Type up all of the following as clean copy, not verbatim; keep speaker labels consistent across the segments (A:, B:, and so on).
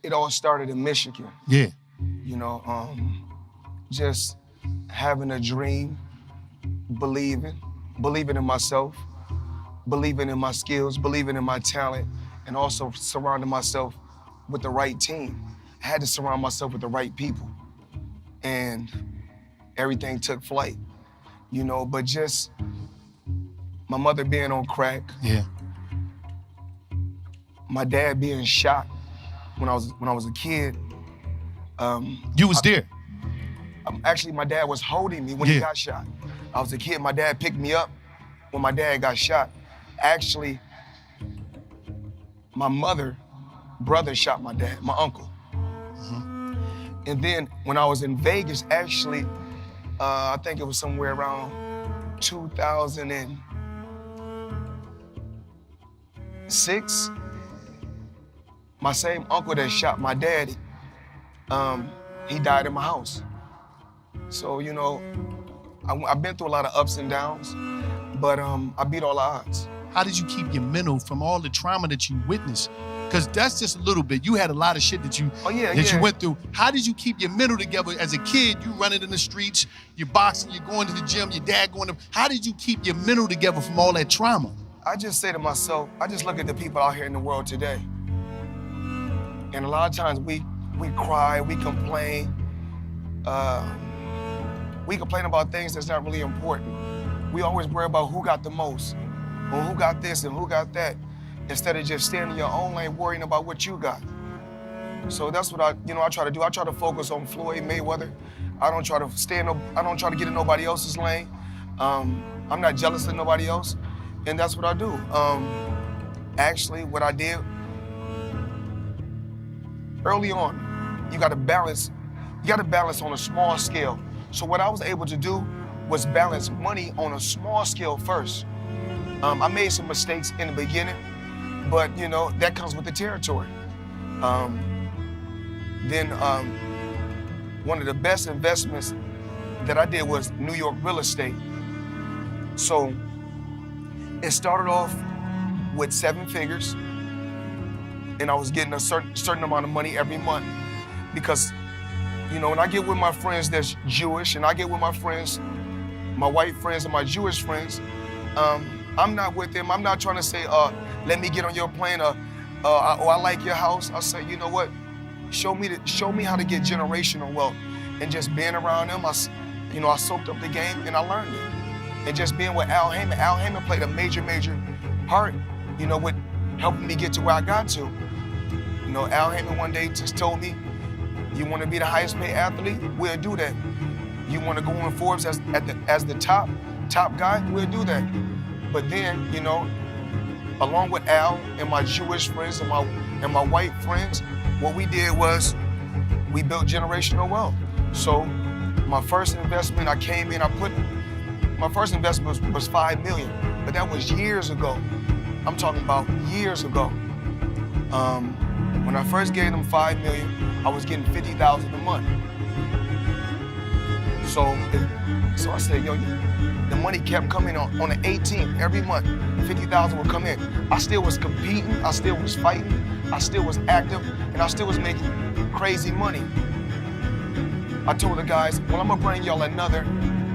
A: it all started in Michigan.
B: Yeah.
A: You know, just having a dream, believing in myself, believing in my skills, believing in my talent, and also surrounding myself with the right team. I had to surround myself with the right people. And everything took flight, you know, but just my mother being on crack.
B: Yeah.
A: My dad being shot when I was a kid.
B: You was there?
A: Actually, my dad was holding me when he got shot. I was a kid, my dad picked me up when my dad got shot. Actually, my brother shot my dad, my uncle. And then when I was in Vegas, actually, I think it was somewhere around 2006, my same uncle that shot my daddy, he died in my house. So, you know, I've been through a lot of ups and downs, but I beat all the odds.
B: How did you keep your mental from all the trauma that you witnessed? Because that's just a little bit. You had a lot of shit that you you went through. How did you keep your mental together as a kid? You running in the streets, you're boxing, you're going to the gym, your dad going to. How did you keep your mental together from all that trauma?
A: I just say to myself, I just look at the people out here in the world today. And a lot of times we cry, we complain. We complain about things that's not really important. We always worry about who got the most, or who got this and who got that, instead of just staying in your own lane worrying about what you got. So that's what I try to do. I try to focus on Floyd Mayweather. I don't try to get in nobody else's lane. I'm not jealous of nobody else, and that's what I do. Actually, what I did early on, you got to balance on a small scale. So what I was able to do was balance money on a small scale first. I made some mistakes in the beginning, but you know, that comes with the territory. Then one of the best investments that I did was New York real estate. So it started off with 7 figures, and I was getting a certain amount of money every month, because you know, when I get with my friends that's Jewish, and I get with my friends, my white friends and my Jewish friends, I'm not with them. I'm not trying to say, let me get on your plane, or I like your house. I say, you know what? Show me how to get generational wealth. And just being around them, I soaked up the game and I learned it. And just being with Al Heyman played a major part, you know, with helping me get to where I got to. You know, Al Heyman one day just told me, you want to be the highest paid athlete? We'll do that. You want to go in Forbes as the top guy? We'll do that. But then, you know, along with Al and my Jewish friends and my white friends, what we did was we built generational wealth. So my first investment, my first investment was $5 million, but that was years ago. I'm talking about years ago. When I first gave them $5 million, I was getting $50,000 a month. So I said, yo, the money kept coming on the 18th every month. 50,000 would come in. I still was competing, I still was fighting, I still was active, and I still was making crazy money. I told the guys, well, I'm gonna bring y'all another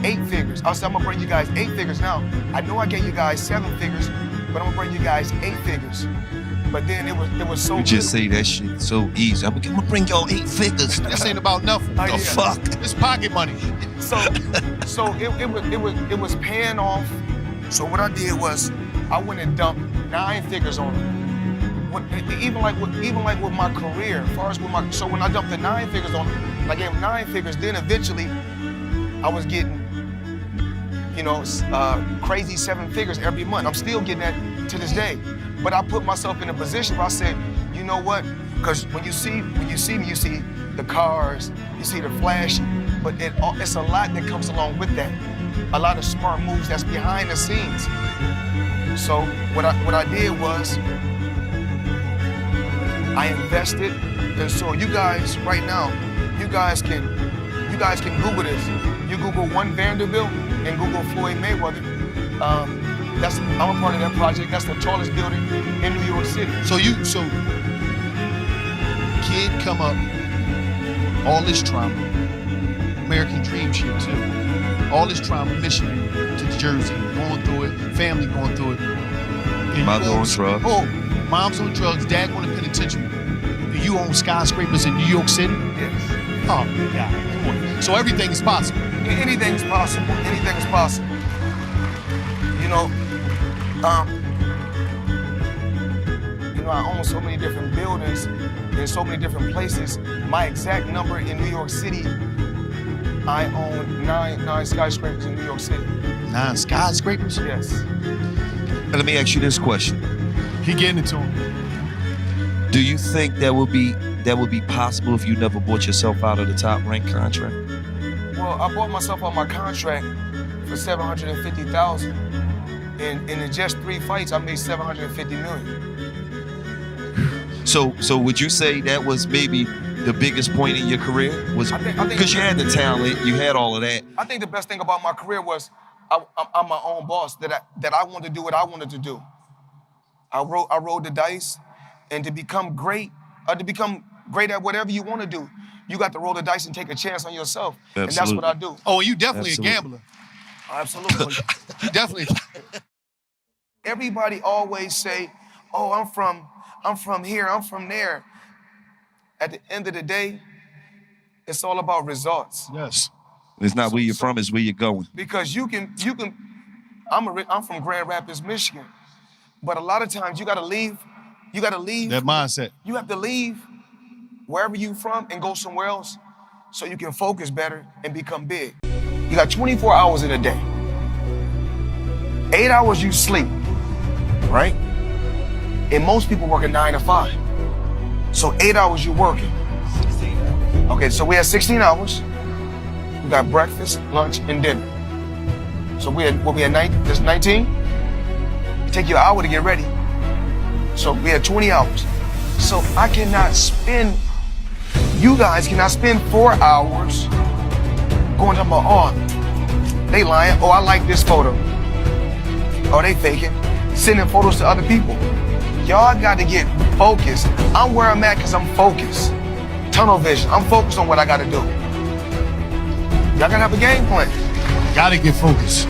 A: 8 figures. I said, I'm gonna bring you guys 8 figures now. I know I gave you guys 7 figures, but I'm gonna bring you guys 8 figures. But then it was so
C: You just say that shit so easy. I'm gonna bring y'all 8 figures.
B: This ain't about nothing.
C: The fuck?
B: It's pocket money.
A: So it was paying off. So what I did was I went and dumped 9 figures on them. Even like with my career, as far as with so when I dumped the 9 figures on them, I gave them 9 figures. Then eventually, I was getting, you know, crazy 7 figures every month. I'm still getting that to this day. But I put myself in a position where I said, you know what? Because when you see me, you see the cars, you see the flash, but it's a lot that comes along with that. A lot of smart moves that's behind the scenes. So what I did was I invested, and so you guys right now, you guys can Google this. You Google One Vanderbilt and Google Floyd Mayweather. I'm a part of that project. That's the tallest building in New York City.
B: So kid come up, all this trauma, American dream shit too. All this trauma, Michigan to Jersey, going through it, family going through it. And
C: Mom on drugs.
B: Oh, mom's on drugs, dad going to penitentiary. And you own skyscrapers in New York City?
A: Yes.
B: Oh my God, come on. So everything is possible.
A: Anything's possible. Anything is possible. You know, I own so many different buildings in so many different places. My exact number in New York City, I own nine skyscrapers in New York City.
B: 9 skyscrapers?
A: Yes.
C: And let me ask you this question.
B: He getting it to him.
C: Do you think that would be possible if you never bought yourself out of the top rank contract?
A: Well, I bought myself on my contract for $750,000. And in just 3 fights, I made $750 million.
C: So would you say that was maybe the biggest point in your career? Was because you had the talent, you had all of that.
A: I think the best thing about my career was I'm my own boss. That I wanted to do what I wanted to do. I rolled the dice, and to become great at whatever you want to do, you got to roll the dice and take a chance on yourself.
C: Absolutely.
A: And that's what I do.
B: Oh, you definitely
C: Absolutely.
B: a gambler.
A: Absolutely.
B: You definitely.
A: Everybody always say, "Oh, I'm from here, I'm from there." At the end of the day, it's all about results.
B: Yes.
C: It's not where you're from, it's where you're going.
A: Because you can. I'm from Grand Rapids, Michigan, but a lot of times you gotta leave.
B: That mindset.
A: You have to leave wherever you're from and go somewhere else so you can focus better and become big. You got 24 hours in a day. 8 hours you sleep, right? And most people work a 9 to 5. So 8 hours you working. Okay, so we had 16 hours. We got breakfast, lunch, and dinner. So we had 19? It take you an hour to get ready. So we had 20 hours. So you guys cannot spend 4 hours going to my, oh, they lying. Oh, I like this photo. Oh, they faking. Sending photos to other people. Y'all got to get focused. I'm where I'm at because I'm focused. Tunnel vision. I'm focused on what I got to do. Y'all got to have a game plan.
B: Gotta get focused.